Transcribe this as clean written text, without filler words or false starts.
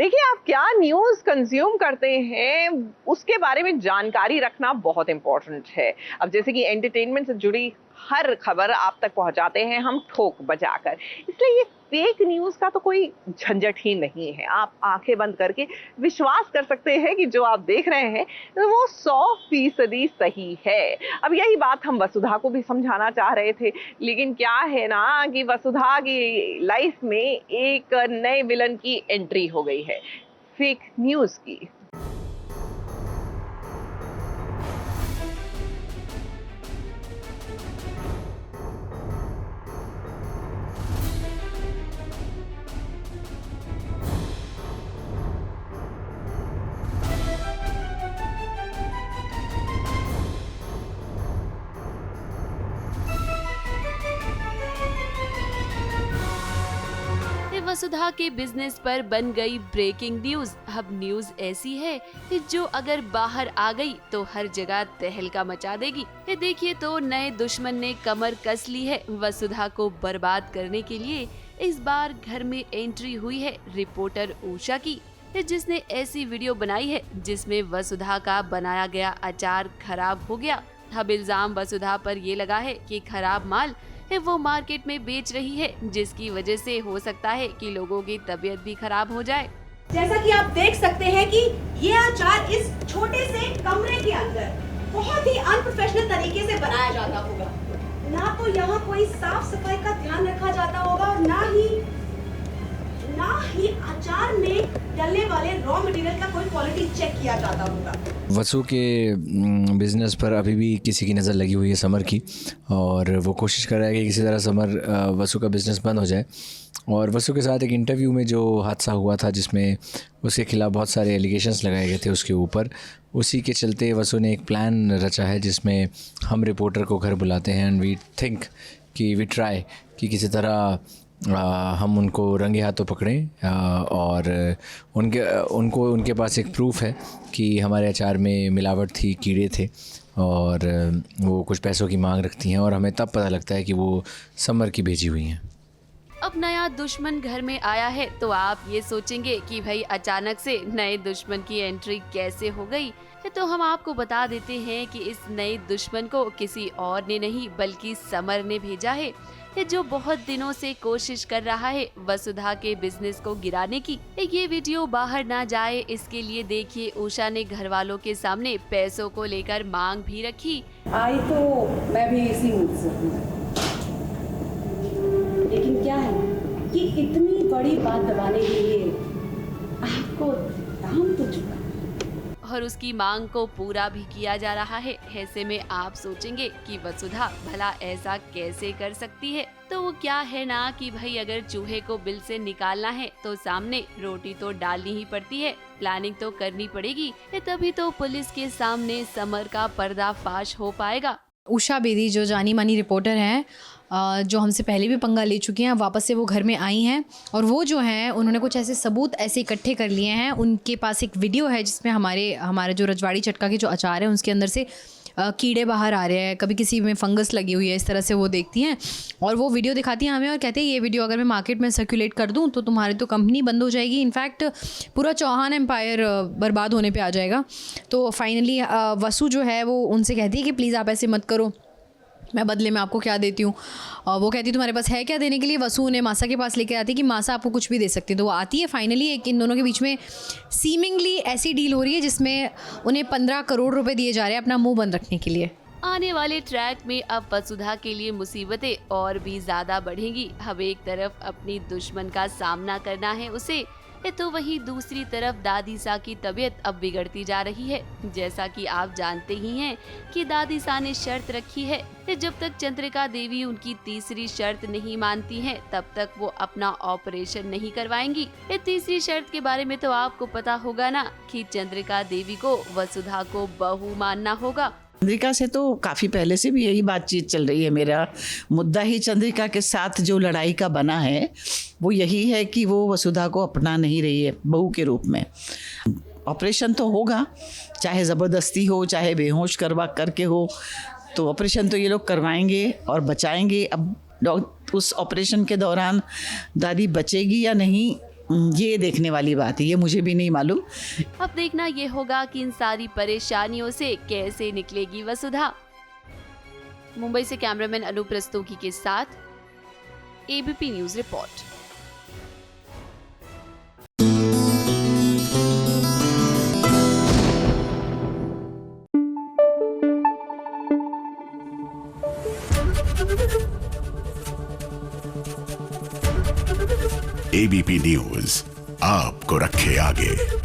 देखिए, आप क्या न्यूज़ कंज्यूम करते हैं, उसके बारे में जानकारी रखना बहुत इम्पोर्टेंट है। अब जैसे कि एंटरटेनमेंट से जुड़ी हर खबर आप तक पहुंचाते हैं हम ठोक बजाकर, इसलिए ये फेक न्यूज़ का तो कोई झंझट ही नहीं है। आप आंखें बंद करके विश्वास कर सकते हैं कि जो आप देख रहे हैं वो 100% सही है। अब यही बात हम वसुधा को भी समझाना चाह रहे थे, लेकिन क्या है ना कि वसुधा की लाइफ में एक नए विलन की एंट्री हो गई है, फेक न्यूज़ की। वसुधा के बिजनेस पर बन गई ब्रेकिंग न्यूज। अब न्यूज ऐसी है कि जो अगर बाहर आ गई तो हर जगह तहलका मचा देगी। ये देखिए तो नए दुश्मन ने कमर कस ली है वसुधा को बर्बाद करने के लिए। इस बार घर में एंट्री हुई है रिपोर्टर उषा की, जिसने ऐसी वीडियो बनाई है जिसमें वसुधा का बनाया गया अचार खराब हो गया। अब इल्जाम वसुधा पर ये लगा है कि खराब माल वो मार्केट में बेच रही है, जिसकी वजह से हो सकता है कि लोगों की तबीयत भी खराब हो जाए। जैसा कि आप देख सकते हैं कि ये अचार इस छोटे से कमरे के अंदर बहुत ही अनप्रोफेशनल तरीके से बनाया जाता होगा। ना तो यहाँ कोई साफ सफाई का ध्यान रखा जाता होगा और ना ही अचार में डलने वाले रॉ मटेरियल का कोई क्वालिटी चेक किया जाता होगा। वसु के बिज़नेस पर अभी भी किसी की नज़र लगी हुई है, समर की, और वो कोशिश कर रहा है कि किसी तरह समर वसु का बिज़नेस बंद हो जाए। और वसु के साथ एक इंटरव्यू में जो हादसा हुआ था जिसमें उसके खिलाफ बहुत सारे एलिगेशंस लगाए गए थे उसके ऊपर, उसी के चलते वसु ने एक प्लान रचा है जिसमें हम रिपोर्टर को घर बुलाते हैं एंड वी थिंक कि वी ट्राई कि किसी तरह हम उनको रंगे हाथों पकड़ें और उनके पास एक प्रूफ है कि हमारे अचार में मिलावट थी, कीड़े थे और वो कुछ पैसों की मांग रखती हैं, और हमें तब पता लगता है कि वो समर की भेजी हुई हैं। अब नया दुश्मन घर में आया है तो आप ये सोचेंगे कि भाई अचानक से नए दुश्मन की एंट्री कैसे हो गई। तो हम आपको बता देते हैं कि इस नए दुश्मन को किसी और ने नहीं बल्कि समर ने भेजा है, जो बहुत दिनों से कोशिश कर रहा है वसुधा के बिजनेस को गिराने की। ये वीडियो बाहर ना जाए इसके लिए देखिए उषा ने घर वालों के सामने पैसों को लेकर मांग भी रखी। आई तो मैं भी इसी मूड से हूँ, लेकिन क्या है कि इतनी बड़ी बात दबाने के लिए आपको दाम तो चुका और उसकी मांग को पूरा भी किया जा रहा है। ऐसे में आप सोचेंगे कि वसुधा भला ऐसा कैसे कर सकती है। तो वो क्या है ना कि भाई अगर चूहे को बिल से निकालना है तो सामने रोटी तो डालनी ही पड़ती है, प्लानिंग तो करनी पड़ेगी, तभी तो पुलिस के सामने समर का पर्दाफाश हो पाएगा। उषा बेदी जो जानी मानी रिपोर्टर हैं, जो हमसे पहले भी पंगा ले चुकी हैं, वापस से वो घर में आई हैं और वो जो हैं उन्होंने कुछ ऐसे सबूत ऐसे इकट्ठे कर लिए हैं। उनके पास एक वीडियो है जिसमें हमारे जो रजवाड़ी चटका के जो अचार है उसके अंदर से कीड़े बाहर आ रहे हैं, कभी किसी में फंगस लगी हुई है, इस तरह से वो देखती हैं और वो वीडियो दिखाती हैं हमें और कहते हैं ये वीडियो अगर मैं मार्केट में सर्कुलेट कर दूं तो तुम्हारी तो कंपनी बंद हो जाएगी, इनफैक्ट पूरा चौहान एम्पायर बर्बाद होने पे आ जाएगा। तो फाइनली वसु जो है वो उनसे कहती है कि प्लीज़ आप ऐसे मत करो, मैं बदले में आपको क्या देती हूँ। वो कहती है तुम्हारे पास है क्या देने के लिए। वसु उन्हें मासा के पास लेके आती है कि मासा आपको कुछ भी दे सकती है। तो वो आती है। फाइनली एक इन दोनों के बीच में सीमिंगली ऐसी डील हो रही है जिसमें उन्हें 15 करोड़ रुपए दिए जा रहे हैं अपना मुंह बंद रखने के लिए। आने वाले ट्रैक में अब वसुधा के लिए मुसीबतें और भी ज्यादा बढ़ेंगी। अब एक तरफ अपनी दुश्मन का सामना करना है उसे, तो वहीं दूसरी तरफ दादी सा की तबीयत अब बिगड़ती जा रही है। जैसा कि आप जानते ही हैं कि दादी सा ने शर्त रखी है कि जब तक चंद्रिका देवी उनकी तीसरी शर्त नहीं मानती हैं तब तक वो अपना ऑपरेशन नहीं करवाएंगी। तीसरी शर्त के बारे में तो आपको पता होगा ना कि चंद्रिका देवी को वसुधा को बहू मानना होगा। चंद्रिका से तो काफ़ी पहले से भी यही बातचीत चल रही है। मेरा मुद्दा ही चंद्रिका के साथ जो लड़ाई का बना है वो यही है कि वो वसुधा को अपना नहीं रही है बहू के रूप में। ऑपरेशन तो होगा, चाहे ज़बरदस्ती हो चाहे बेहोश करवा करके हो, तो ऑपरेशन तो ये लोग करवाएंगे और बचाएंगे। अब उस ऑपरेशन के दौरान दादी बचेगी या नहीं ये देखने वाली बात है, ये मुझे भी नहीं मालूम। अब देखना ये होगा कि इन सारी परेशानियों से कैसे निकलेगी वसुधा। मुंबई से कैमरामैन अनूप रस्तोगी के साथ ABP news report. ABP news आपको रखे आगे।